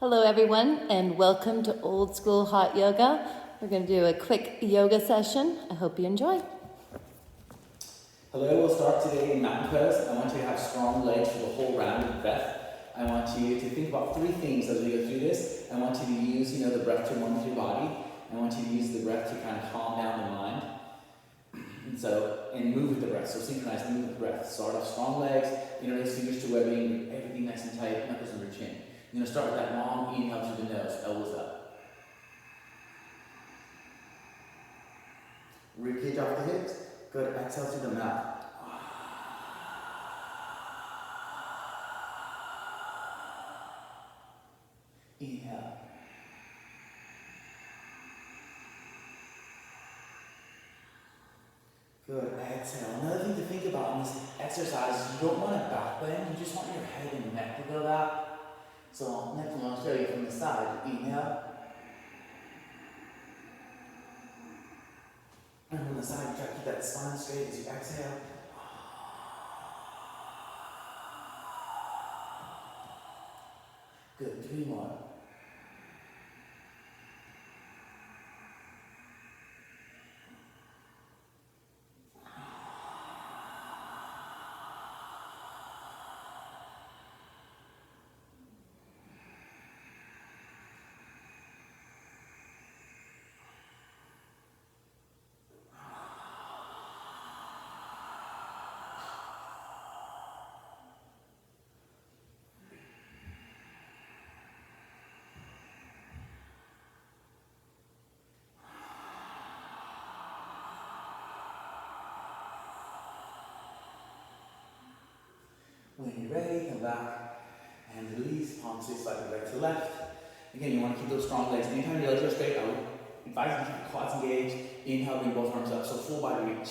Hello everyone and welcome to Old School Hot Yoga. We're going to do a quick yoga session. I hope you enjoy. Hello, we'll start today in mountain pose. I want you to have strong legs for the whole round of the breath. I want you to think about three things as we go through this. I want you to use, the breath to warm your body. I want you to use the breath to kind of calm down the mind. And move with the breath. So synchronize, move with the breath. Start off strong legs, raise fingers to webbing, everything nice and tight, knuckles under chin. You're going to start with that long inhale through the nose, elbows up. Ribcage off the hips. Good, exhale through the mouth. Inhale. Good, exhale. Another thing to think about in this exercise is you don't want a back bend, you just want your head and neck to go back. So next one I'll show you from the side. Inhale. And from the side, try to keep that spine straight as you exhale. Good, 3 more. When you're ready, come back and release, palms stay slightly right to left. Again, you want to keep those strong legs. Anytime your legs are straight, I would advise you to keep your quads engaged. Inhale, bring both arms up, so full body reach.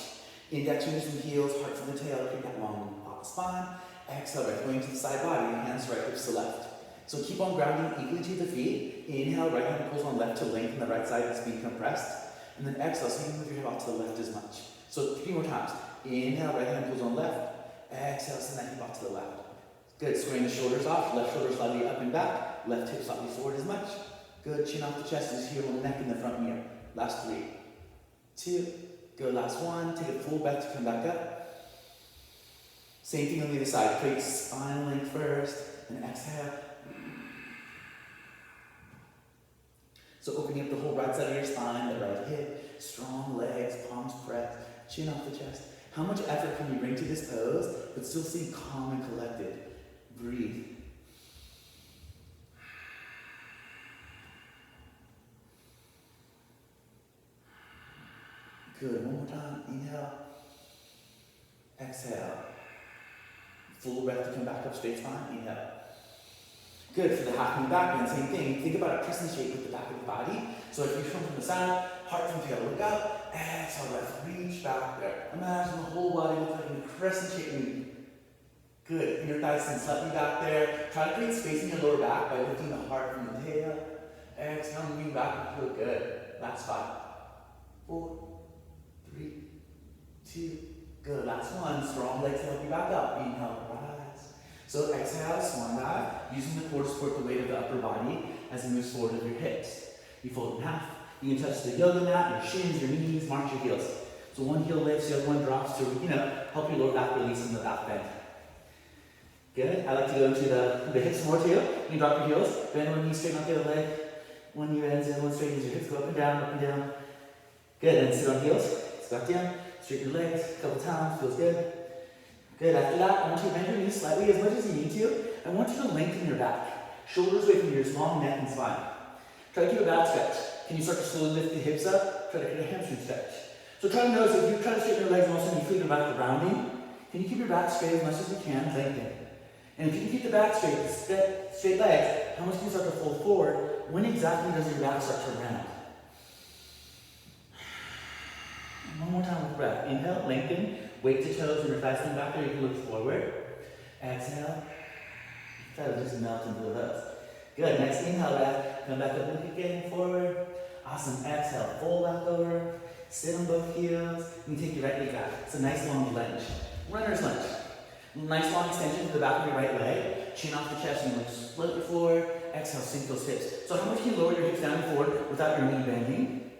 Index fingers from the heels, heart from the tail, create that long pop spine. Exhale, right going to the side body, hands right, hips to left. So keep on grounding equally to the feet. Inhale, right hand pulls on left to lengthen the right side, it's being compressed. And then exhale, so you can move your hip out to the left as much. So 3 more times. Inhale, right hand pulls on left. Exhale, send that hip out to the left. Good, squaring the shoulders off, left shoulder slightly up and back, left hip slightly forward as much. Good, chin off the chest, just heel on the neck in the front mirror. Last 3, 2, good, last 1. Take a full breath to come back up. Same thing on the other side, create spine length first, and exhale. So opening up the whole right side of your spine, the right hip, strong legs, palms pressed, chin off the chest. How much effort can you bring to this pose, but still seem calm and collected? Breathe. Good, one more time, inhale. Exhale. Full breath to come back up, straight spine, inhale. Good, for the half moon back bend, same thing. Think about a crescent shape with the back of the body. So if you come from the side, heart from tail, look up, exhale, left, reach back there. Imagine the whole body looks like a crescent shape movement. Good, your thighs stand slightly back there. Try to create space in your lower back by lifting the heart from the tail. Exhale, moving back and feel good. Last 5, 4, 3, 2, good. Last 1, strong legs to help you back up. Inhale, rise. So exhale, swan dive, using the core to support the weight of the upper body as it moves forward with your hips. You fold in half. You can touch the yoga mat, your shins, your knees, march your heels. So one heel lifts, the other one drops to, help your lower back release in the back bend. Good. I like to go into the hips more too. You can drop your heels, bend one knee, straighten out the other leg. One knee bends in, one straightens, your hips go up and down, up and down. Good, and sit on heels, squat down, straighten your legs a couple times, feels good. Good, after that, I want you to bend your knees slightly as much as you need to. I want you to lengthen your back. Shoulders away from ears, long neck and spine. Try to keep a back stretch. Can you start to slowly lift the hips up? Try to get a hamstring stretch. So try to notice if you try to straighten your legs and all of a sudden you feel your back rounding, can you keep your back straight as much as you can, lengthen. And if you can keep the back straight legs, how much can you start to fold forward? When exactly does your back start to round? And one more time with breath. Inhale, lengthen, weight to toes, and your thighs come back there, you can look forward. Exhale, try to just melt into the hips. Good, next inhale, breath, come back up, look again, forward. Awesome, exhale, fold back over, sit on both heels, and take your right leg back. It's a nice long lunge. Runner's lunge. Nice long extension to the back of your right leg. Chin off the chest and look slightly forward. exhale, sink those hips. So how much can you lower your hips down and forward without your knee bending?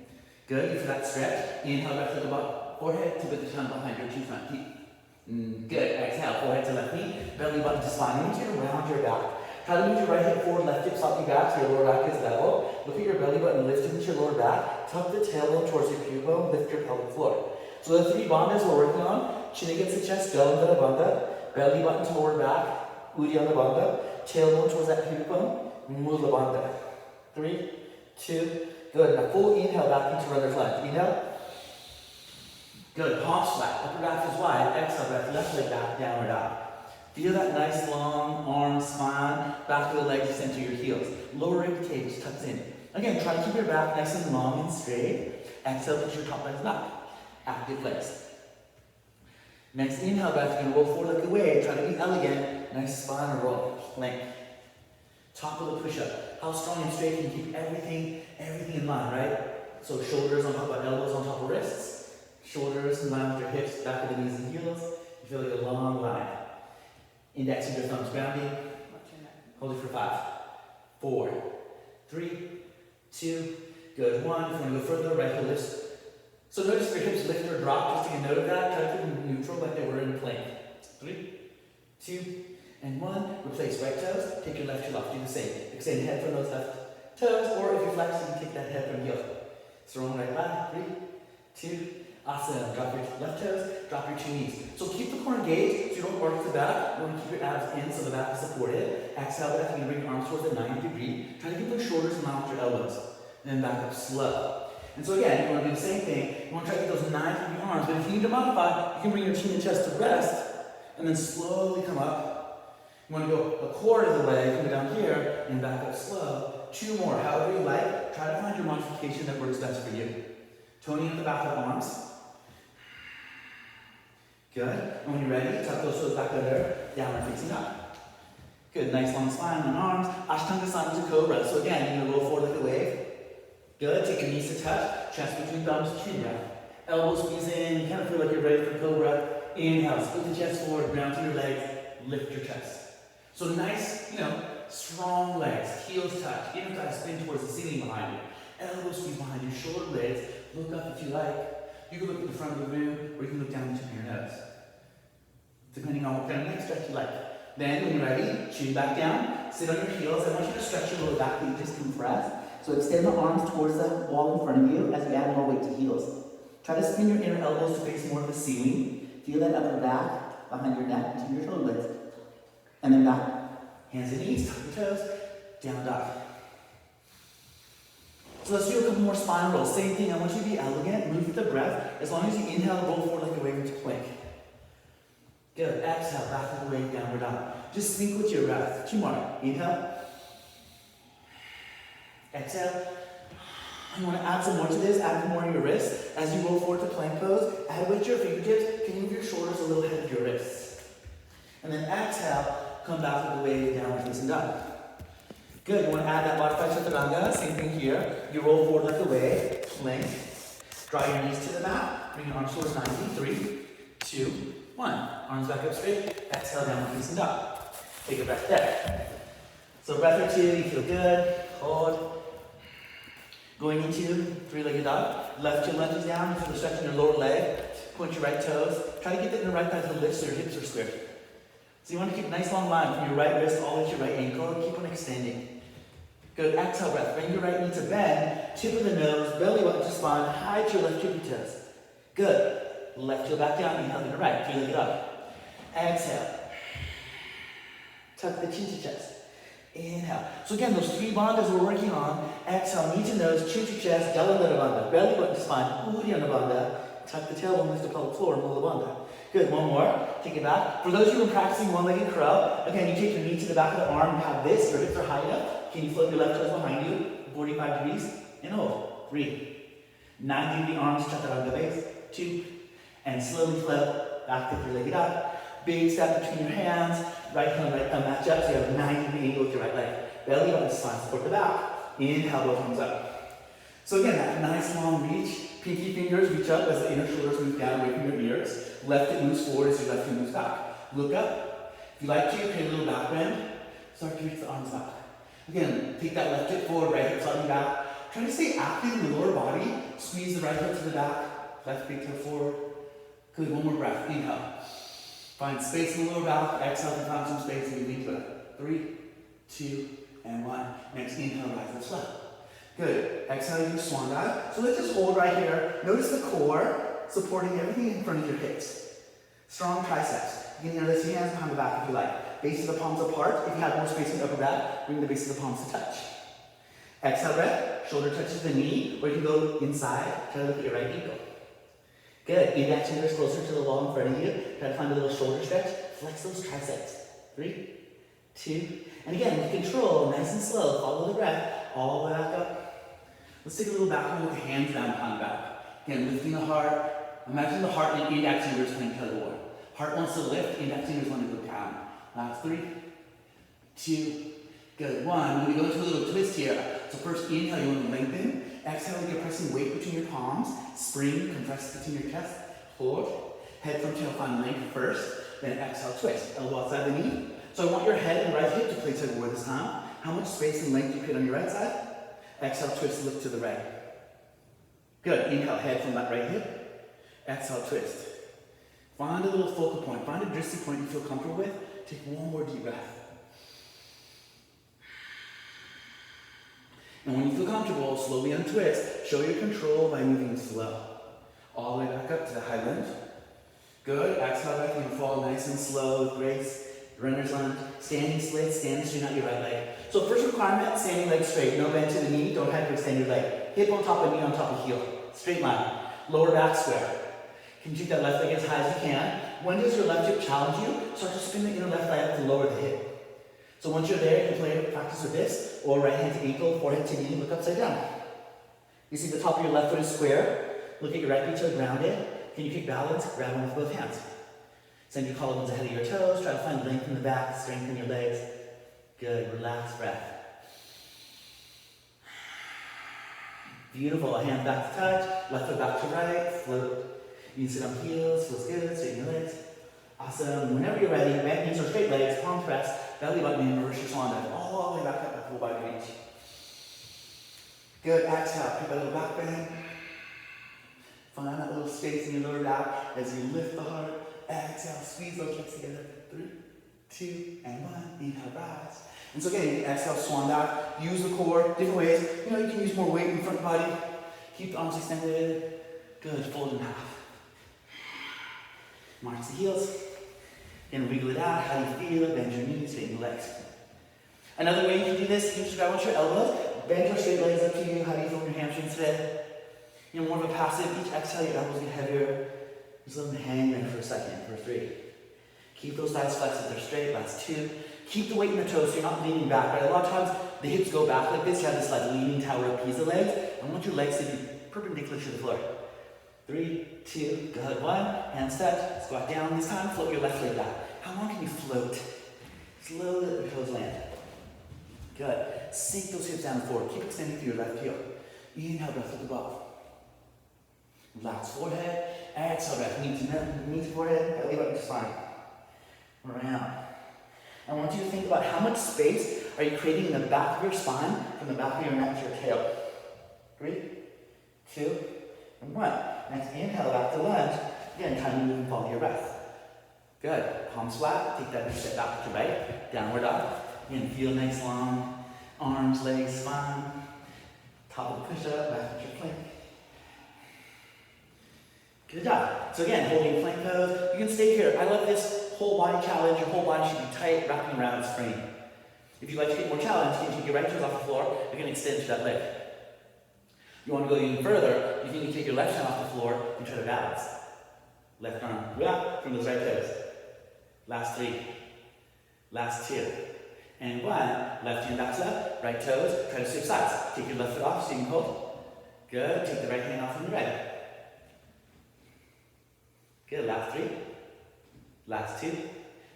Good, for that stretch. Inhale, back to the forehead, tip of the tongue behind your two front teeth. Good, exhale, forehead to left knee, belly button to spine. I want you to round your back. Try to move your right hip forward, left hip slightly back so your lower back is level. Look at your belly button, lift into your lower back. Tuck the tailbone towards your pubic bone, lift your pelvic floor. So the 3 bandhas we're working on, chin against the chest, Jalandhara bandha, belly button to lower back, Uddiyana bandha, tailbone towards that pubic bone, Mula bandha. 3, 2, good. Now full inhale back into runner's lunge. Inhale. Good, palms flat, upper back is wide, exhale, breath, left leg back, downward dog. Feel that nice long arm, spine, back of the legs center your heels. Lower rib cage tucks in. Again, try to keep your back nice and long and straight. Exhale, push your top legs back. Active legs. Next inhale breath, you're going to roll forward like a wave. Try to be elegant. Nice spine or roll. Plank. Top of the push-up. How strong and straight can you keep everything in line, right? So shoulders on top of elbows on top of wrists. Shoulders in line with your hips, back of the knees and heels. You feel like a long line. Index of your thumbs grounding. Hold it for 5, 4, 3, 2, good. 1. If you want to go further, right heel lifts. So notice if your hips lift or drop, just take a note of that. Try to keep them neutral like they were in plank. 3, 2, and 1. Replace right toes. Take your left heel off. Do the same. Extend head from those left toes, or if you flex, you can take that head from heel. Throw them right back. 3, 2, asana. Drop your left toes, drop your 2 knees. So keep the core engaged so you don't work the back. You want to keep your abs in so the back is supported. Exhale breath, you can bring your arms towards the 90 degree. Try to keep those shoulders in line with your elbows. And then back up slow. And so again, you want to do the same thing. You want to try to get those 90 degree arms, but if you need to modify, you can bring your chin and chest to rest, and then slowly come up. You want to go a quarter of the way, come down here, and back up slow. 2 more, however you like. Try to find your modification that works best for you. Toning at the back of the arms. Good. And when you're ready, tuck those toes back under, downward facing up. Good. Nice long spine and arms. Ashtanga Sandhya Cobra. So again, you're going to roll forward like a wave. Good. Take your knees to touch. Chest between thumbs, chin down. Elbows squeeze in. You kind of feel like you're ready for Cobra. Inhale. Split the chest forward. Ground to your legs. Lift your chest. So nice, strong legs. Heels touch. Inner thighs spin towards the ceiling behind you. Elbows squeeze behind you. Shoulder blades. Look up if you like. You can look at the front of the room, or you can look down into your nose. Depending on what kind of neck stretch you like. Then, when you're ready, chin back down, sit on your heels. I want you to stretch your lower back, but you just compress. So extend the arms towards the wall in front of you as you add more weight to heels. Try to spin your inner elbows to face more of the ceiling. Feel that upper back behind your neck into your shoulder blades. And then back. Hands and knees, tuck your toes, down dog. So let's do a couple more spine rolls. Same thing, I want you to be elegant, move with the breath. As long as you inhale, roll forward like a wave into plank. Good, exhale, back of the wave, downward dog. Just sync with your breath. 2 more. Inhale. Exhale. You want to add some more to this, add more in your wrists. As you roll forward to plank pose, add weight to your fingertips. Can you move your shoulders a little ahead of your wrists? And then exhale, come back with the wave, downward facing dog. Good, you want to add that modified chaturanga, same thing here. You roll forward like a wave, plank. Draw your knees to the mat, bring your arms towards 90, 3, 2, 1. Arms back up straight, exhale, downward facing dog. Take a breath there. So breath or 2, you feel good, hold. Going into 3-legged dog. Left heel lunges down, feel the stretch in your lower leg. Point your right toes. Try to get that in the right thigh to lift so your hips are squared. So you want to keep a nice long line from your right wrist all the way to your right ankle. Keep on extending. Good. Exhale breath. Bring your right knee to bend. Tip of the nose. Belly button to spine. Hide your left tippy toes. Good. Left heel back down. Inhale to the right. 3-legged dog. Exhale. Tuck the chin to chest. Inhale. So again, those 3 bandhas we're working on. Exhale. Knee to nose. Chin to chest. Jalandhara bandha. Belly button to spine. Uddiyana bandha. Tuck the tailbone. Lift the pelvic floor. Mula bandha. Good, 1 more. Take it back. For those of you who are practicing 1-legged crow, again, you take your knee to the back of the arm, you have this, your hips are high enough. Can you float your left toes behind you, 45 degrees, and hold. 3. 90-degree arms, chaturanga base. 2. And slowly float back to 3-legged dog. Big step between your hands, right hand, right thumb match up, so you have a 90-degree angle with your right leg. Belly button spine, support the back. Inhale, both arms up. So again, that nice long reach. Pinky fingers reach up as the inner shoulders move down away from your ears. Left hip moves forward as your left hip moves back. Look up. If you like to, create a little back bend. Start to reach the arms back. Again, take that left hip forward, right hip slightly back. Try to stay active in the lower body. Squeeze the right hip to the back, left big toe forward. Good, one more breath. Inhale. Find space in the lower back. Exhale to find some space in between to 3, 2, and 1. Next inhale, rise up slow. Good. Exhale, use swan dive. So let's just hold right here. Notice the core supporting everything in front of your hips. Strong triceps. You can rest your hands behind the back if you like. Base of the palms apart. If you have more space in the upper back, bring the base of the palms to touch. Exhale breath. Shoulder touches the knee, or you can go inside. Try to look at your right ankle. Good. Index fingers closer to the wall in front of you. Try to find a little shoulder stretch. Flex those triceps. 3, 2, and again, with control, nice and slow, follow the breath, all the way back up. Let's take a little back one with the hands down behind the back. Again, lifting the heart. Imagine the heart and index fingers playing tug of war. Heart wants to lift, index fingers want to go down. Last 3, 2, good. 1. When we go into a little twist here, so first inhale, you want to lengthen. Exhale, you're pressing weight between your palms. Spring, compress between your chest. Hold. Head from tail, find length first. Then exhale, twist. Elbow outside the knee. So I want your head and right hip to play tug of war this time. How much space and length do you create on your right side? Exhale, twist, lift to the right. Good. Inhale, head from that right hip. Exhale, twist. Find a little focal point. Find a dristy point you feel comfortable with. Take one more deep breath. And when you feel comfortable, slowly untwist. Show your control by moving slow. All the way back up to the high lunge. Good. Exhale, back and fall nice and slow with grace. Runner's lunge. Standing split, stand straighten out your right leg. So first requirement, standing leg straight. No bend to the knee. Don't have to extend your leg. Hip on top of knee on top of heel. Straight line. Lower back square. Can you take that left leg as high as you can? When does your left hip challenge you? Start to spin the inner left leg up to lower the hip. So once you're there, you can practice with this, or right hand to ankle, forehead to knee, look upside down. You see the top of your left foot is square. Look at your right big toe grounded. Can you kick balance? Grab one with both hands. Send your collarbones ahead of your toes. Try to find length in the back, strengthen your legs. Good, relaxed breath. Beautiful, hand back to touch, left foot back to right, float. You can sit on heels, feels good, straighten your legs. Awesome, whenever you're ready, bent knees or straight legs, palm press, belly button in, reverse your swan dive, all the way back up to full body reach. Good, exhale, pick that little back bend. Find that little space in your lower back as you lift the heart. Exhale, squeeze those hips together. 3, 2, and 1. Inhale, rise. And so again, exhale, swan dive. Use the core, different ways. You know, you can use more weight in the front body. Keep the arms extended. Good, fold in half. March the heels. Then wiggle it out. How do you feel? Bend your knees, straighten the legs. Another way you can do this, you can just grab onto your elbows. Bend your straight legs up to you. How do you feel in your hamstrings today? You know, more of a passive. Each exhale, your elbows get heavier. Just let them hang there for a second, for 3. Keep those thighs flexed if they're straight. Last 2. Keep the weight in the toes so you're not leaning back, right? A lot of times the hips go back like this. You have this like leaning tower of Pisa legs. I want your legs to be perpendicular to the floor. 3, 2, good. 1, hands touch. Squat down. This time, float your left leg back. How long can you float? Slowly let your toes land. Good. Sink those hips down forward. Keep extending through your left heel. Inhale, breath with the above. Relax forehead. Exhale, breath. Knee to forehead. Belly button to spine. Around. I want you to think about how much space are you creating in the back of your spine from the back of your neck to your tail. 3, 2, and 1. Next, inhale back to lunge. Again, try to move and follow your breath. Good. Palms flat. Take that big step back to right. Downward dog. Again, feel nice long arms, legs, spine. Top of the push-up, back at your plank. Good job. So again, holding plank pose. You can stay here. I love this whole body challenge. Your whole body should be tight, wrapping around its frame. If you'd like to get more challenge, you can take your right toes off the floor. You can extend to that leg. You want to go even further, you can take your left hand off the floor and try to balance. Left arm, yeah, from those right toes. Last 3. Last 2. And 1. Left hand backs up, right toes, try to switch sides. Take your left foot off so you can hold. Good, take the right hand off from the right. Good, last 3. Last 2.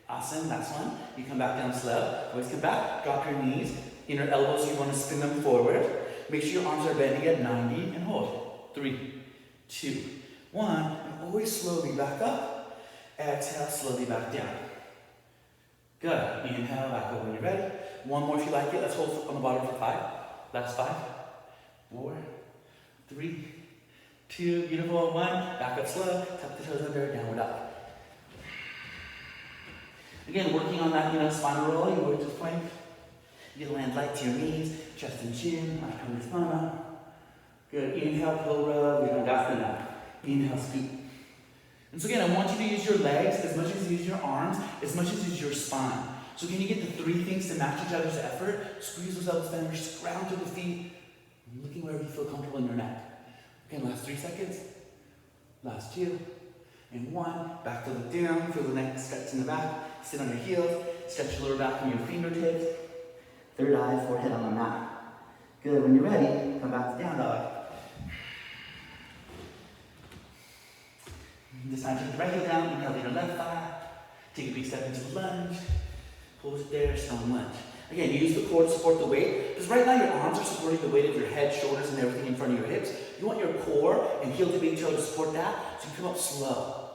Awesome, last 1. You come back down slow. Always come back, drop your knees. Inner elbows, you want to spin them forward. Make sure your arms are bending at 90 and hold. 3, 2, 1. And always slowly back up. Exhale, slowly back down. Good. Inhale, back up when you're ready. One more if you like it. Let's hold on the bottom for 5. Last 5, 4, 3, 2, beautiful. 1. Back up slow. Tuck the toes under, downward dog. Again, working on that, spinal roll. You work to the plank. You land light to your knees, chest and chin, Ashtanga Sthana. Good. Inhale, cobra, Virabhadrasana. Inhale, scoop. And so again, I want you to use your legs as much as you use your arms, as much as you use your spine. So can you get the 3 things to match each other's effort? Squeeze those elbows down, ground to the feet, looking wherever you feel comfortable in your neck. Again, last 3 seconds. Last 2. And 1. Back to look down, feel the neck stretch in the back. Sit on your heels, stretch your lower back on your fingertips. Third eye, forehead on the mat. Good. When you're ready, come back to down dog. This time, take the right heel down, inhale your left thigh. Take a big step into the lunge. Hold it there, strong lunge. Again, use the core to support the weight. Because right now your arms are supporting the weight of your head, shoulders, and everything in front of your hips. You want your core and heel to big toe to support that, so you come up slow.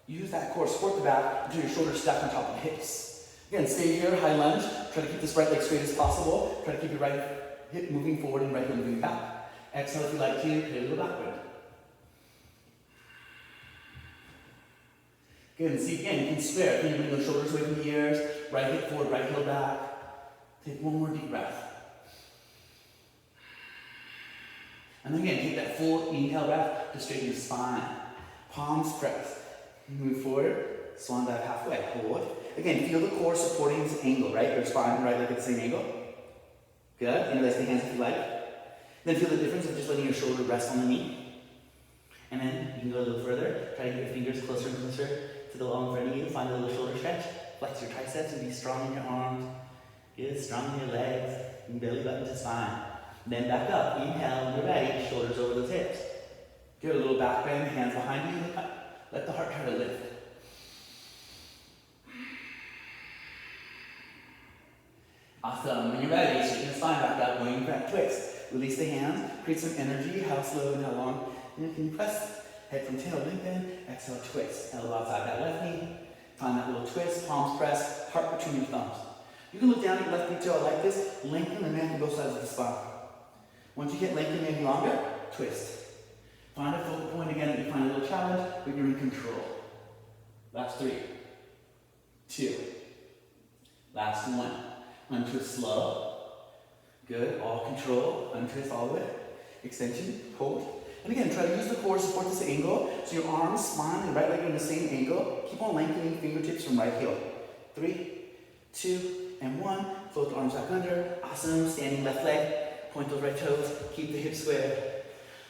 Use that core, support the back until your shoulders stack on top of the hips. Again, stay here, high lunge. Try to keep this right leg straight as possible. Try to keep your right hip moving forward and right heel moving back. Exhale if you like to, create a little backward. Good, and see again, you can square. Can you bring those shoulders away from the ears? Right hip forward, right heel back. Take one more deep breath. And then again, take that full inhale breath to straighten your spine. Palms press. Move forward, swan dive halfway. Hold. Again, feel the core supporting this angle, right? Your spine and right leg at the same angle. Good. Interlace the hands if you like. Then feel the difference of just letting your shoulder rest on the knee. And then you can go a little further. Try to get your fingers closer and closer to the wall in front of you. Find a little shoulder stretch. Flex your triceps and be strong in your arms. Good. Strong in your legs. And belly button to spine. Then back up. Inhale when you're ready. Shoulders over those hips. Good. A little back bend. Hands behind you. Let the heart try to lift. Awesome. When you're ready, straighten the spine back up. Going back twist. Release the hands. Create some energy. How slow and how long. And can you press? Head from tail, lengthen. Exhale, twist. Elbow outside that left knee. Find that little twist. Palms press. Heart between your thumbs. You can look down at your left big toe like this. Lengthen the neck on both sides of the spine. Once you get lengthened any longer, twist. Find a focal point again that you find a little challenge, but you're in control. Last 3. 2. Last 1. Untwist slow. Good. All control. Untwist all the way. Extension. Hold. And again, try to use the core to support this angle. So your arms, spine, and right leg are in the same angle. Keep on lengthening fingertips from right heel. 3, 2, and 1. Float the arms back under. Awesome. Standing left leg. Point those right toes. Keep the hips square.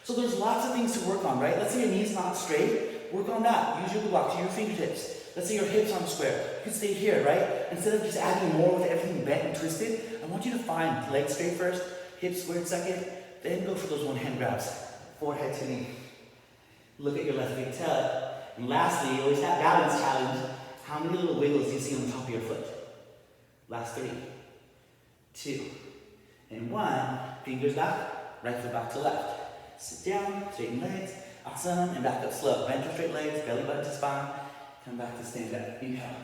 So there's lots of things to work on, right? Let's say your knee's not straight. Work on that. Use your block to your fingertips. Let's say your hips aren't square. You can stay here, right? Instead of just adding more with everything bent and twisted, I want you to find legs straight first, hips squared second, then go for those one hand grabs. Forehead to knee. Look at your left big toe. And lastly, always that balance challenge. How many little wiggles do you see on the top of your foot? Last 3, 2, and 1. Fingers back, right foot back to left. Sit down, straighten legs. Awesome, and back up slow. Bend to straight legs, belly button to spine. Come back to stand up. Inhale.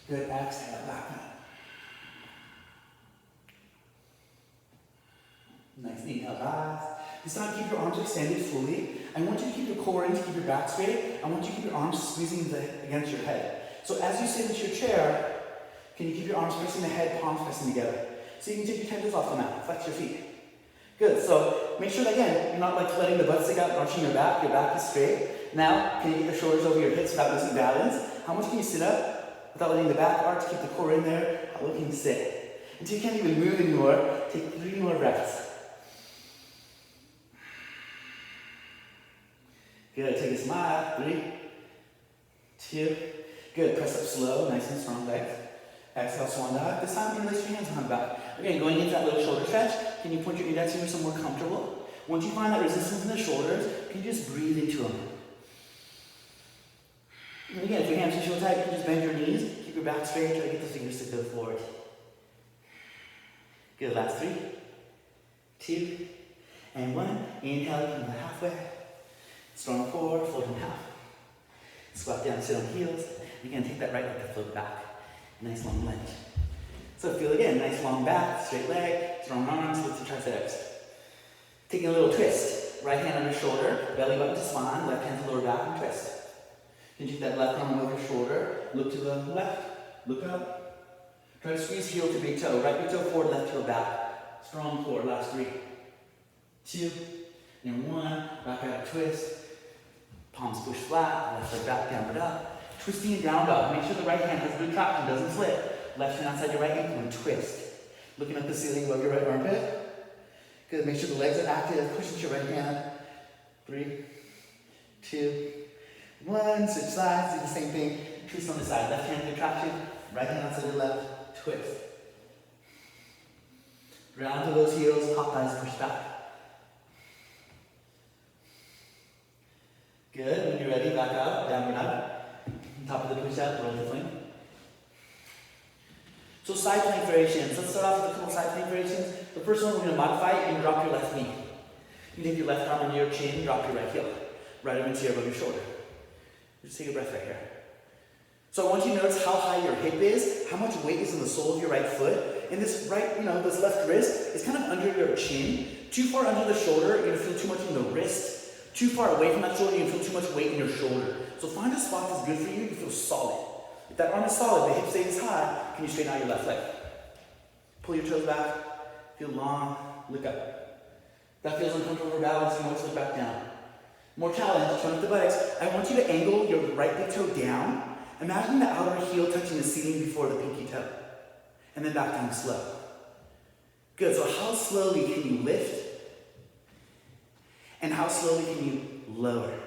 Good, exhale, back up. Nice, inhale, rise. This time keep your arms extended fully. I want you to keep your core in to keep your back straight. I want you to keep your arms squeezing against your head. So as you sit into your chair, can you keep your arms facing the head, palms pressing together? So you can take your tendons off the mat, flex your feet. Good, so make sure that again, you're not like letting the butt stick out and arching your back is straight. Now, can you get your shoulders over your hips without losing balance? How much can you sit up without letting the back arch, keep the core in there? How low can you sit? Until you can't even move anymore, take 3 more breaths. Good, take a smile. 3, 2, good. Press up slow, nice and strong legs. Exhale, swan dive. This time, interlace your hands behind back. Again, going into that little shoulder stretch, can you point your index finger somewhere comfortable? Once you find that resistance in the shoulders, can you just breathe into them? And again, if your hamstrings feel tight, you can just bend your knees, keep your back straight, try to get the fingers to go forward. Good, last 3, 2, and 1. Inhale, come to halfway. Strong core, fold in half. Squat down, sit on heels. Again, take that right leg to float back. Nice long leg. So feel again, nice long back, straight leg, strong arms, lift the triceps. Taking a little twist. Right hand on your shoulder, belly button to spine, left hand to lower back and twist. You can take that left arm over your shoulder, look to the left, look up. Try to squeeze heel to big toe, right big toe forward, left toe back. Strong core, last 3, 2, and 1. Back out, twist. Palms push flat, left leg back, downward up. Twisting and down dog. Make sure the right hand has good traction, doesn't slip. Left hand outside your right ankle and twist. Looking at the ceiling above your right armpit. Good, make sure the legs are active. Push into your right hand. 3, 2, 1. Switch sides, do the same thing. Twist on the side. Left hand, good traction. Right hand outside your left. Twist. Round to those heels, hop thighs, push back. Good, when you're ready, back up, downward up. On top of the push up, roll the flank. So side plank variations. Let's start off with a couple side plank variations. The first one, we're going to modify it and drop your left knee. You take your left arm under your chin, drop your right heel. Right over into your above your shoulder. Just take a breath right here. So I want you to notice how high your hip is, how much weight is in the sole of your right foot. And this right, this left wrist is kind of under your chin. Too far under the shoulder, you're going to feel too much in the wrist. Too far away from that shoulder, you feel too much weight in your shoulder. So find a spot that's good for you, you feel solid. If that arm is solid, the hip stays high, can you straighten out your left leg? Pull your toes back, feel long, look up. If that feels uncomfortable or balanced, you can always look back down. More challenge, turn up the buttocks. I want you to angle your right big toe down. Imagine the outer heel touching the ceiling before the pinky toe. And then back down slow. Good, so how slowly can you lift? And how slowly can you lower?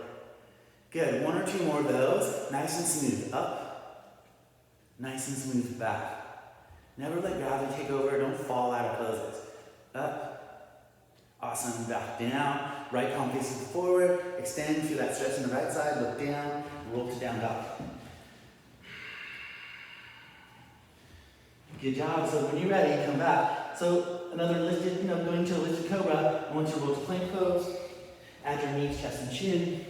Good, 1 or 2 more of those. Nice and smooth. Up. Nice and smooth back. Never let gravity take over. Don't fall out of poses. Up. Awesome. Back down. Right palm faces forward. Extend. Feel that stretch on the right side. Look down. Roll to down dog. Good job. So when you're ready, come back. So another lifted, going to a lifted cobra. I want you to roll to plank pose. Add your knees, chest, and chin.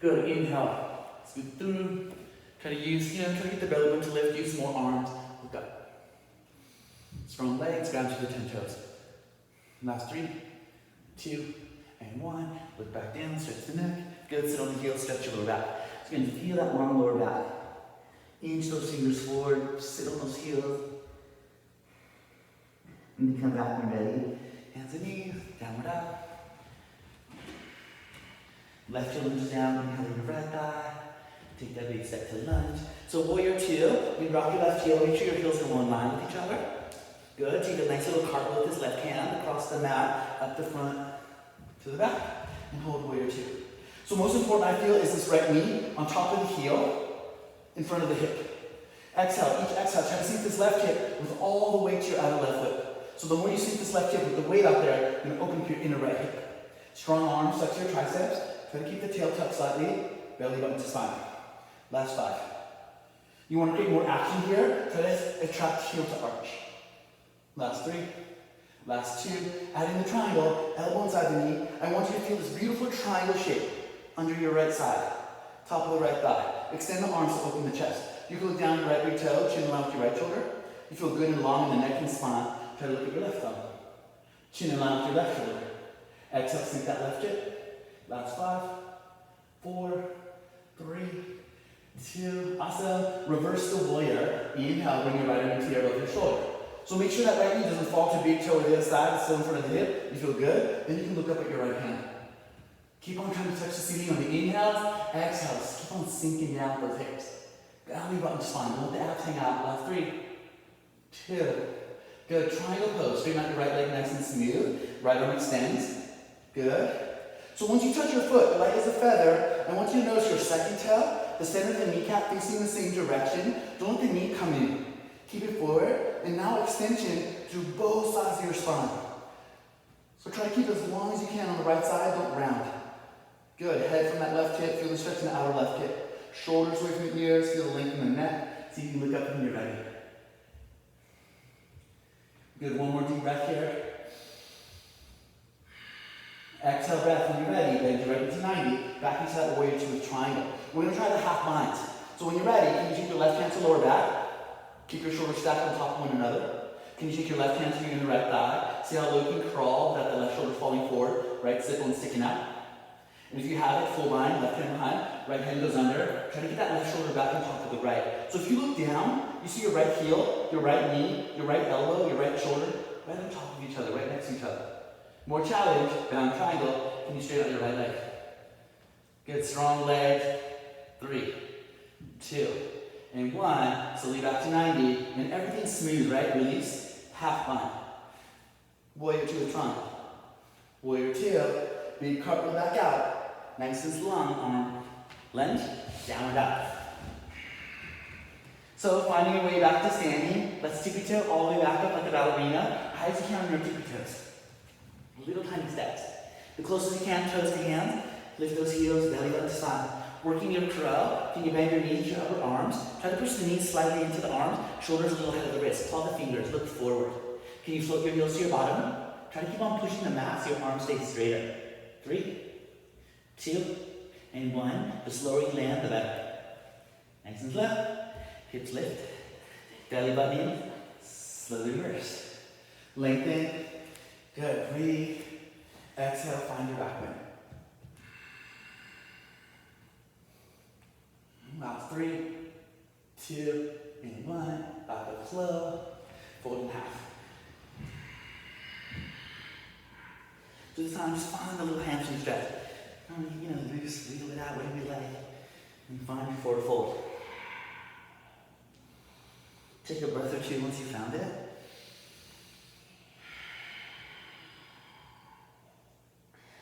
Good. Inhale. Scoot through. Try to use, try to get the belly button to lift. Use more arms. Look up. Strong legs. Ground to the 10 toes. Last 3, 2, and 1. Look back down. Stretch the neck. Good. Sit on the heels. Stretch your lower back. So you're going to feel that long lower back. Inch those fingers forward. Sit on those heels. And then come back when ready. Hands and knees. Downward up. Left heel lunges down, inhale your right thigh. Take that big step to lunge. So warrior 2, you rock your left heel, make sure your heels are in one line with each other. Good, take a nice little cartwheel with this left hand across the mat, up the front, to the back, and hold warrior 2. So most important I feel is this right knee on top of the heel, in front of the hip. Exhale, each exhale, try to sink this left hip with all the weight to your outer left foot. So the more you sink this left hip with the weight up there, you're going to open your inner right hip. Strong arms, flex your triceps. Try to keep the tail tucked slightly, belly button to spine. Last 5. You want to create more action here, try to attract heel to arch. Last 3. Last 2. Adding the triangle, elbow inside the knee. I want you to feel this beautiful triangle shape under your right side. Top of the right thigh. Extend the arms to open the chest. You can look down your right big toe, chin in line with your right shoulder. You feel good and long in the neck and spine. Try to look at your left thumb. Chin in line with your left shoulder. Exhale, sink that left hip. Last 5, 4, 3, 2. Awesome. Reverse the warrior. Inhale, bring your right arm into your above your shoulder. So make sure that right knee doesn't fall to big toe to the other side. It's still in front of the hip. You feel good. Then you can look up at your right hand. Keep on trying to touch the ceiling on the inhales. Exhales. Keep on sinking down those hips. Belly button spine. Don't let the abs hang out. Last 3, 2. Good. Triangle pose. Straighten out your right leg nice and smooth. Right arm extends. Good. So once you touch your foot, light as a feather, I want you to notice your second toe, the center of the kneecap facing the same direction. Don't let the knee come in. Keep it forward, and now extension through both sides of your spine. So try to keep it as long as you can on the right side, don't round. Good, head from that left hip, feel the stretch in the outer left hip. Shoulders away from the ears, feel the length in the neck, so you can look up when you're ready. Good, one more deep breath here. Exhale breath when you're ready, bend your right into 90, back into that warrior 2 with triangle. We're going to try the half binds. So when you're ready, can you take your left hand to lower back? Keep your shoulders stacked on top of one another. Can you take your left hand to your right thigh? See how low you can crawl without the left shoulder falling forward, right zip bone sticking out? And if you have it, full bind, left hand behind, right hand goes under. Try to get that left shoulder back on top of the right. So if you look down, you see your right heel, your right knee, your right elbow, your right shoulder, right on top of each other, right next to each other. More challenge, down triangle, can you straighten out your right leg? Good, strong leg. 3, 2, and 1. Slowly back to 90, and everything's smooth, right? Release, half bind. Warrior 2 is triangle. Warrior 2, big cartwheel back out. Nice and long, arm, lunge, down and up. So finding your way back to standing, let's tippy toe all the way back up like a ballerina. High as you can on your tippy toes. Little tiny steps. The closest you can, toes to hands. Lift those heels, belly button to spine. Working your curl, can you bend your knees, your upper arms? Try to push the knees slightly into the arms, shoulders a little ahead of the wrist. Claw the fingers, look forward. Can you float your heels to your bottom? Try to keep on pushing the mat so your arms stay straighter. 3, 2, and 1. The slower you land, the better. Nice and slow. Hips lift. Belly button in. Slowly reverse. Lengthen. Good. Breathe. Exhale, find your back bend. Last 3, 2, and 1. Back up slow. Fold in half. So this time, just find a little hamstring stretch. Loose, wiggle it out, whatever you like. And find your forward fold. Take a breath or two once you found it.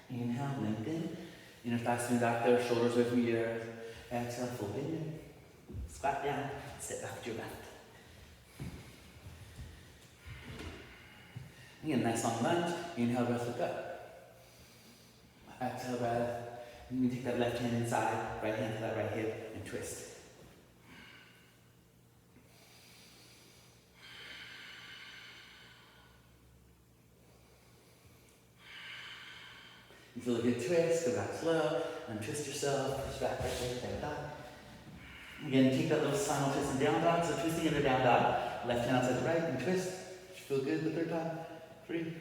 Inhale, lengthen. Inner thigh smooth back there, shoulders away from your ears. Exhale, fold in. Squat down, step back to your left. Again, nice long lunge. Inhale, breath, look up. Exhale, breath. And you take that left hand inside, right hand to that right hip, and twist. You feel a good twist, go back slow, untwist yourself, push back, down dog. Again, take that little final twist and down dog, so twisting into down dog. Left hand outside the right, and twist. Feel good the third time. 3,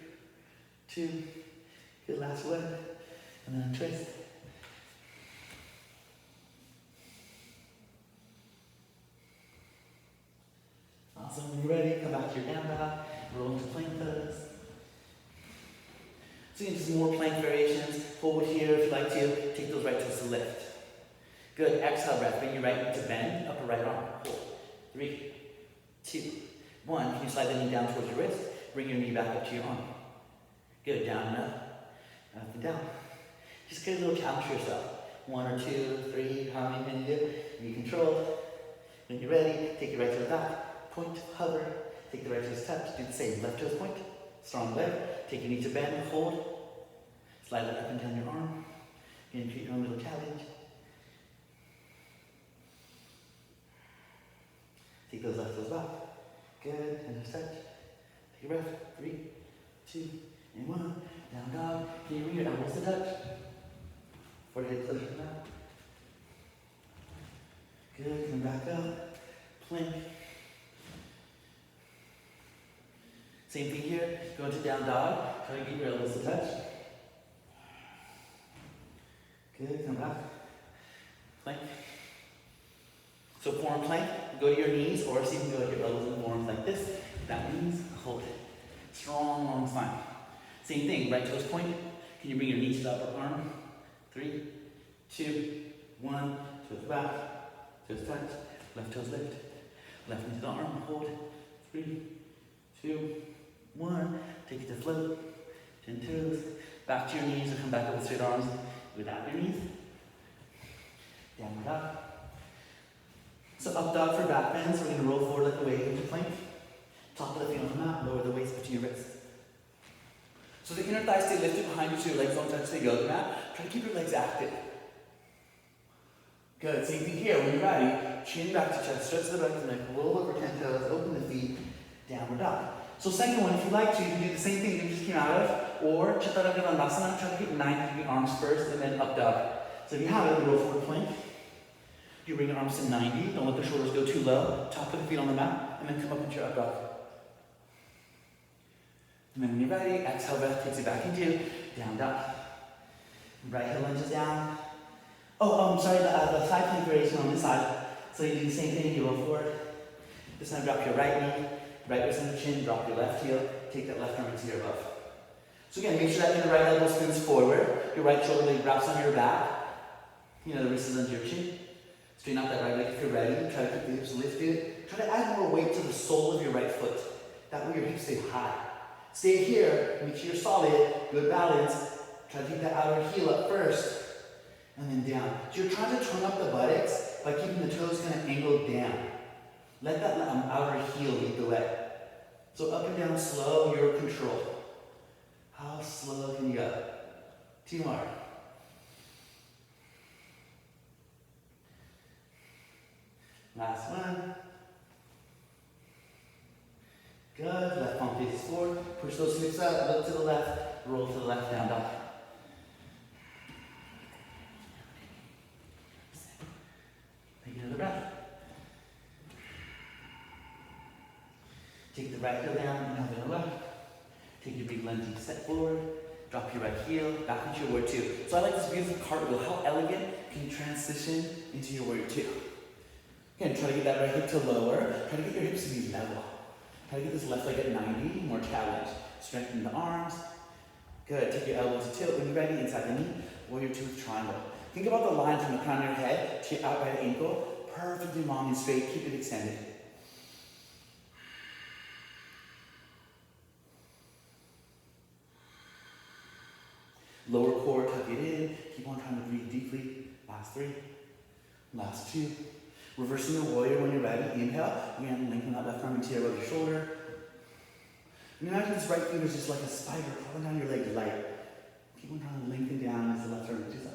2, good, last one. And then twist. Awesome, when you're ready, come back to your down dog, roll into plank pose. So you can do some more plank variations. Hold here if you'd like to. Take those right toes to lift. Good, exhale breath. Bring your right knee to bend, upper right arm. Hold. 3, 2, 1. Can you slide the knee down towards your wrist? Bring your knee back up to your arm. Good, down and up and down. Just get a little challenge for yourself. 1 or 2, 3, how many can you do? Be controlled. When you're ready, take your right toe back, point, hover, take the right toes touch, do the same. Left toes point, strong leg, take your knee to bend, hold, slide it up and down your arm. Again, create your own little challenge. Take those left toes back. Good, and just touch. Take a breath. 3, 2, and 1. Down dog. Can you bring your elbows to touch? Forehead closer to the mat. Good, come back up. Plank. Same thing here. Go into down dog. Try to get your elbows to touch. Good, come back. Plank. So form plank, go to your knees, or see if you can go to your elbows and forms like this. That means hold it. Strong long spine. Same thing, right toes point. Can you bring your knees to the upper arm? 3, 2, 1. Toes back. Toes touch. Left toes lift. Left knee to the arm. Hold. 3, 2, 1. Take it to float. 10 toes. Back to your knees or come back up with straight arms without your knees. Downward dog. So up dog for back bends. We're going to roll forward like a wave into plank. Top of the feet on the mat. Lower the waist between your wrists. So the inner thighs stay lifted behind you so your legs don't touch the yoga mat. Try to keep your legs active. Good. Same thing here. When you're ready, chin back to chest. Stretch the back of the neck. Roll over 10 toes. Open the feet. Downward dog. So second one, if you'd like to, you can do the same thing you just came out of. Or Chaturanga. Try to get 90-degree arms first and then up dog. So if you have it, roll forward plank. You bring your arms to 90. Don't let the shoulders go too low. Top of the feet on the mat. and then come up into your up dog. And then when you're ready, exhale breath takes you back into down dog. Right heel lunges down. Sorry, the side plank variation on this side. So you do the same thing, you roll forward. This time drop your right knee, right wrist under chin, drop your left heel, take that left arm into your above. So again, make sure that your right elbow spins forward, your right shoulder blade wraps on your back, the wrist is under your chin. Straighten out that right leg if you're ready, try to keep the hips lifted. Try to add more weight to the sole of your right foot. That way your hips stay high. Stay here, make sure you're solid, good balance. Try to keep that outer heel up first, and then down. So you're trying to turn up the buttocks by keeping the toes kind of angled down. Let that outer heel lead the way. So up and down slow, your control. How slow can you go? 2 more. Last one. Good. Left palm faces forward. Push those hips up. Look to the left. Roll to the left. Down dog. Take another breath. Take the right heel down. Now the left. Take your big lunging step forward. Drop your right heel. Back into your warrior two. So I like this beautiful cartwheel. How elegant can you transition into your warrior two? Again, try to get that right hip to lower. Try to get your hips to be level. Try to get this left leg at 90, more challenge. Strengthen the arms. Good, take your elbows to tilt. When you're ready, inside the knee, warrior two with triangle. Think about the line from the crown of your head to your outright ankle. Perfectly long and straight, keep it extended. Lower core, tuck it in. Keep on trying to breathe deeply. Last 3, last 2. Reversing the warrior when you're ready. Inhale. Again, lengthen that left arm into your other shoulder. And imagine this right finger is just like a spider crawling down your leg light. Keep on trying to lengthen down as the left arm reaches up.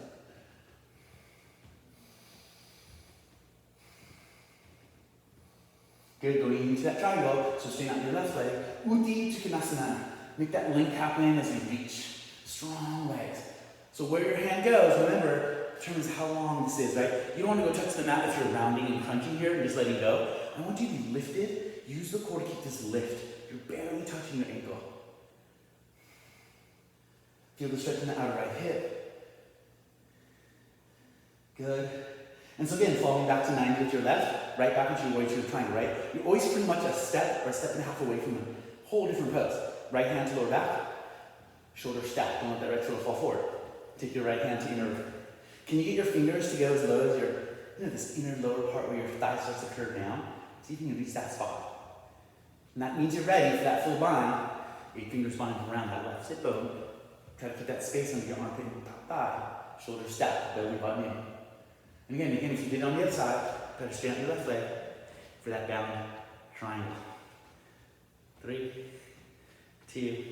Good, going into that triangle. So straighten out your left leg. Uti Trikonasana. Make that link happen as you reach. Strong legs. So where your hand goes, remember, determines how long this is, right? You don't want to go touch the mat if you're rounding and crunching here and just letting go. I want you to be lifted. Use the core to keep this lift. You're barely touching your ankle. Feel the stretch in the outer right hip. Good. And so again, falling back to 90 with your left, right back into your warrior two triangle, right? You're always pretty much a step or a step and a half away from a whole different pose. Right hand to lower back, shoulder stack. Don't let that right shoulder fall forward. Take your right hand to inner. Can you get your fingers to go as low as your, this inner lower part where your thigh starts to curve down? See if you can reach that spot. And that means you're ready for that full bind. 8 fingers binding around that left sit bone. Try to keep that space under your armpit and top thigh. Shoulder stack, belly button in. And again, if you did it on the other side, try to straighten your left leg for that down triangle. 3, 2,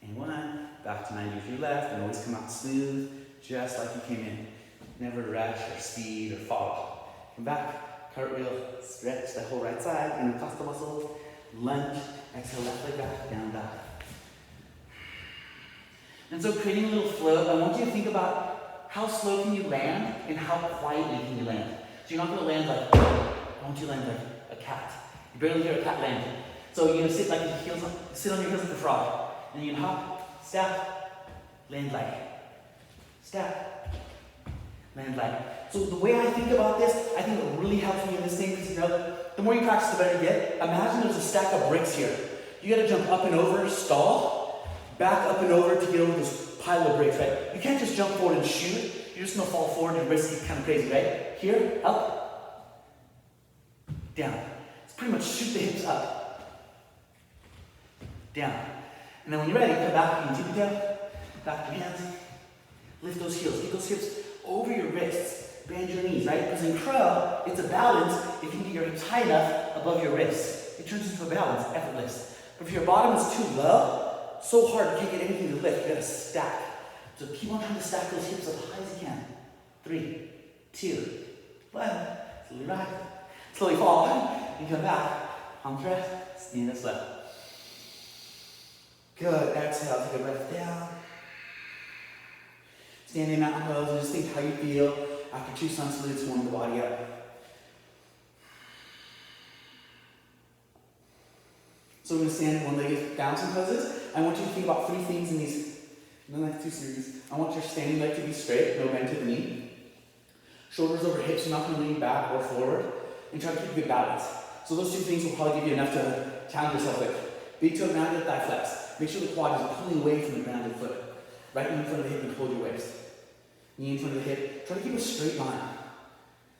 and 1. Back to 90 with your left, and always come out smooth, just like you came in. Never rush or speed or fall. Come back, cartwheel, stretch the whole right side, intercostal muscles, lunge, exhale left leg back, down dog. And so creating a little flow, I want you to think about how slow can you land and how quietly can you land. So you're not gonna land like, I want you to land like a cat. You barely hear a cat land. So you're gonna sit like your heels, sit on your heels like a frog. And you're gonna hop, step, land like, step, land like. So the way I think about this, I think it really helps me in this thing because the more you practice, the better you get. Imagine there's a stack of bricks here. You gotta jump up and over, stall, back up and over to get over this pile of bricks, right? You can't just jump forward and shoot. You're just gonna fall forward and risk it kind of crazy, right? Here, up, down. It's pretty much shoot the hips up, down. And then when you're ready, come back, you can tip your tail, back your hands, lift those heels, get those hips over your wrists, bend your knees, right? Because in crow, it's a balance if you can get your hips high enough above your wrists. It turns into a balance, effortless. But if your bottom is too low, so hard, you can't get anything to lift, you gotta stack. So keep on trying to stack those hips as high as you can. 3, 2, 1, slowly rise, slowly fall, and come back, palm press, stand up slow. Good, exhale, take a breath down. Standing mountain pose, and just think how you feel after 2 sun salutes, warming the body up. So we're going to stand one-legged bouncing poses. I want you to think about 3 things in these, not like too serious. I want your standing leg to be straight, no bend to the knee. Shoulders over hips, you're not going to lean back or forward. And try to keep good balance. So those 2 things will probably give you enough to challenge yourself with. Big toe grounded, thigh flex. Make sure the quad is pulling away from the grounded foot. Right knee in front of the hip and hold your waist. Knee in front of the hip. Try to keep a straight line.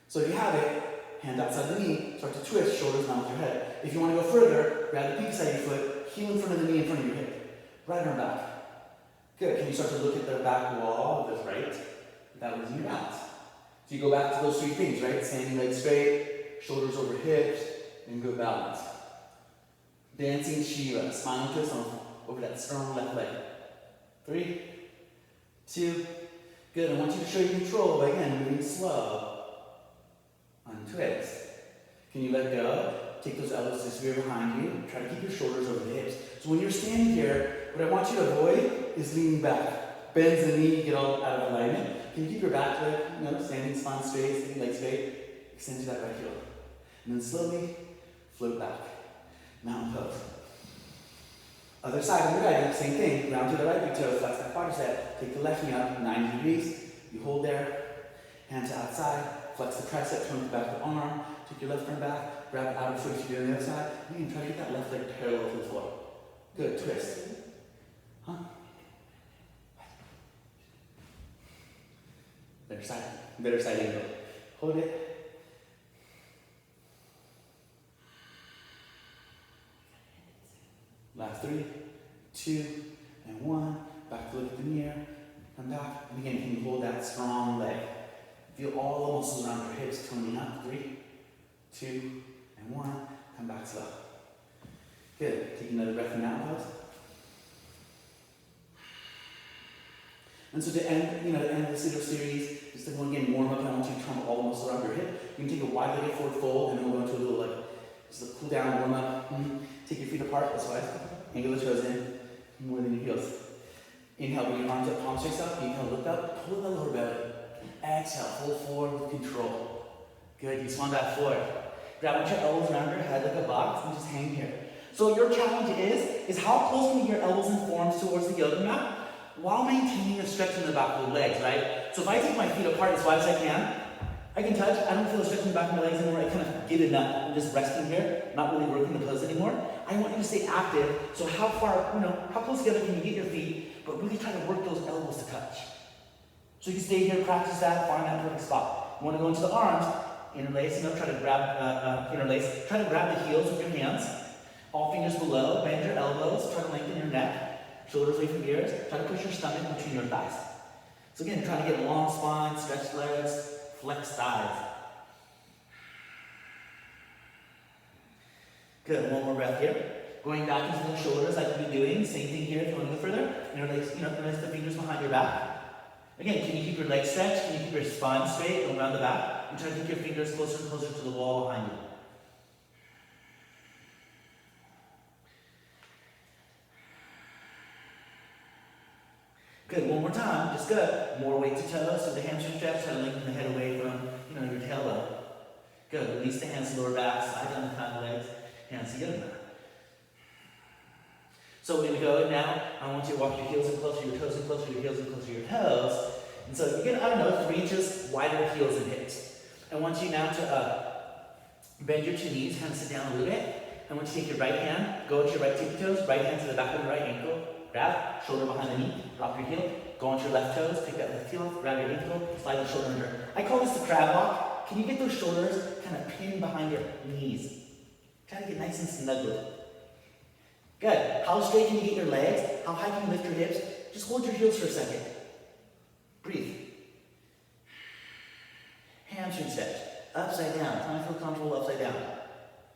So if you have it, hand outside the knee, start to twist, shoulders down with your head. If you want to go further, grab the pinky side of your foot, heel in front of the knee in front of your hip. Right arm back. Good. Can you start to look at the back wall of the right without losing your balance? So you go back to those 3 things, right? Standing legs straight, shoulders over hips, and good balance. Dancing Shiva, spinal twist on over that strong left leg. 3, 2, good. I want you to show your control by again moving slow. Untwist. Can you let go? Take those elbows to spear behind you. Try to keep your shoulders over the hips. So when you're standing here, what I want you to avoid is leaning back. Bends the knee, get all out of alignment. Can you keep your back leg, standing spine straight, standing leg straight? Extend to that right heel. And then slowly float back. Mountain pose. Other side on the right, same thing. Round to the right big toe, flex that quadricep. Take the left knee up 90 degrees. You hold there. Hands outside. Flex the tricep, turn the back of the arm. Take your left arm back. Grab the outer foot if you do on the other side. You can try to get that left leg parallel to the floor. Good, twist. Huh? Better side angle. Hold it. Last 3, 2, and 1. Back to look at the mirror. Come back. And again, can you hold that strong leg? Feel all the muscles around your hips toning up. 3, 2, and 1. Come back slow. Good. Take another breath in that pose. And so to end, the end of this little series, just to again warm up, I want you to turn all the muscles around your hip. You can take a wide-legged forward fold, and then we'll go into a little just a cool down, warm up. Take your feet apart, that's why. Angle the toes in, more than your heels. Inhale, bring your arms up, palms face up. Inhale, look up, pull the lower belly. Exhale, pull forward with control. Good, you swan dive forward. Grab your elbows around your head like a box and just hang here. So your challenge is how close can you get your elbows and forearms towards the yoga mat while maintaining a stretch in the back of the legs, right? So if I take my feet apart as wide as I can touch. I don't feel a stretch in the back of my legs anymore. I kind of give it up. I'm just resting here, not really working the pose anymore. I want you to stay active. So how far, how close together can you get your feet, but really try to work those elbows to touch. So you can stay here, practice that, find that perfect spot. You want to go into the arms, interlace, try to grab, interlace. Try to grab the heels with your hands. All fingers below, bend your elbows, try to lengthen your neck, shoulders away from ears. Try to push your stomach between your thighs. So again, try to get a long spine, stretch legs, flex thighs. Good, one more breath here. Going back into the shoulders like we've been doing. Same thing here if you want to go further. Interlace the fingers behind your back. Again, can you keep your legs stretched? Can you keep your spine straight and around the back? And try to keep your fingers closer and closer to the wall behind you. Good, one more time, just good. More weight to toes, so the hamstring stretch, try to lengthen the head away from, your tailbone. Good, release the hands, lower back, slide down behind the legs, hands together now. So we're going to go now. I want you to walk your heels in closer to your toes and closer to your heels and closer to your toes. And so you get, 3 inches wider heels and hips. I want you now to bend your 2 knees, kind of sit down a little bit. I want you to take your right hand, go into your right tippy toes, right hand to the back of the right ankle, grab, shoulder behind the knee, drop your heel, go onto your left toes, pick that left heel up, grab your ankle, slide the shoulder under. I call this the crab walk. Can you get those shoulders kind of pinned behind your knees? Try to get nice and snuggled. Good. How straight can you get your legs? How high can you lift your hips? Just hold your heels for a second. Breathe. Hamstring stretch. Upside down. Try to feel comfortable upside down.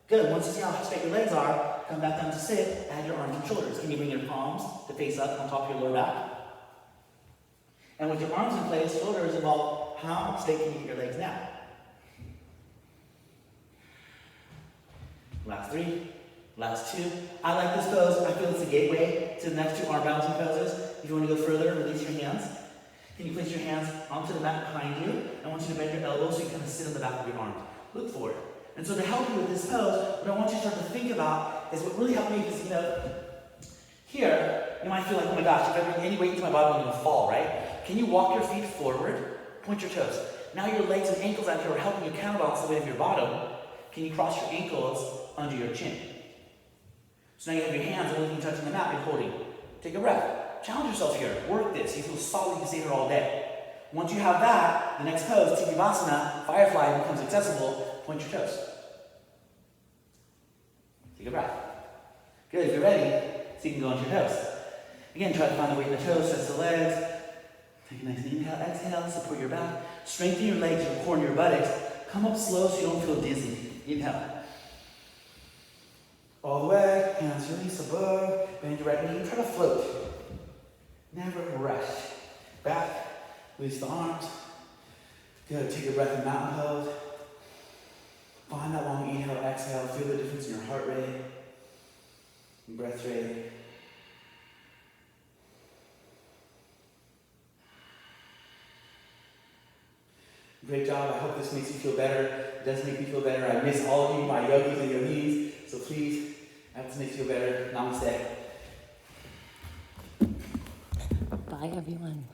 Good. Once you see how straight your legs are, come back down to sit. Add your arms and shoulders. Can you bring your palms to face up on top of your lower back? And with your arms in place, shoulders involved, how straight can you get your legs now? Last 3. Last 2. I like this pose. I feel it's a gateway to the next 2 arm balancing poses. If you want to go further, release your hands. Can you place your hands onto the mat behind you? I want you to bend your elbows so you kind of sit on the back of your arms. Look forward. And so to help you with this pose, what I want you to start to think about is what really helped me because, here, you might feel like, oh my gosh, if I bring any weight into my body, I'm going to fall, right? Can you walk your feet forward? Point your toes. Now your legs and ankles out here are helping you counterbalance the weight of your bottom. Can you cross your ankles under your chin? So now you have your hands only touching the mat, you're holding. Take a breath. Challenge yourself here. Work this. You feel solid, you can stay here all day. Once you have that, the next pose, Tikibasana, Firefly, becomes accessible. Point your toes. Take a breath. Good, if you're ready, so you can go onto your toes. Again, try to find the weight in the toes, stretch the legs. Take a nice inhale, exhale, support your back. Strengthen your legs, your core, and your buttocks. Come up slow so you don't feel dizzy. Inhale. All the way, hands release above, bend your right knee, try to float. Never rush. Back, release the arms. Good, take a breath in mountain pose. Find that long inhale, exhale, feel the difference in your heart rate, breath rate. Great job, I hope this makes you feel better. It does make me feel better. I miss all of you, my yogis and yogis, so please, I hope this makes you feel better. Namaste. Bye, everyone.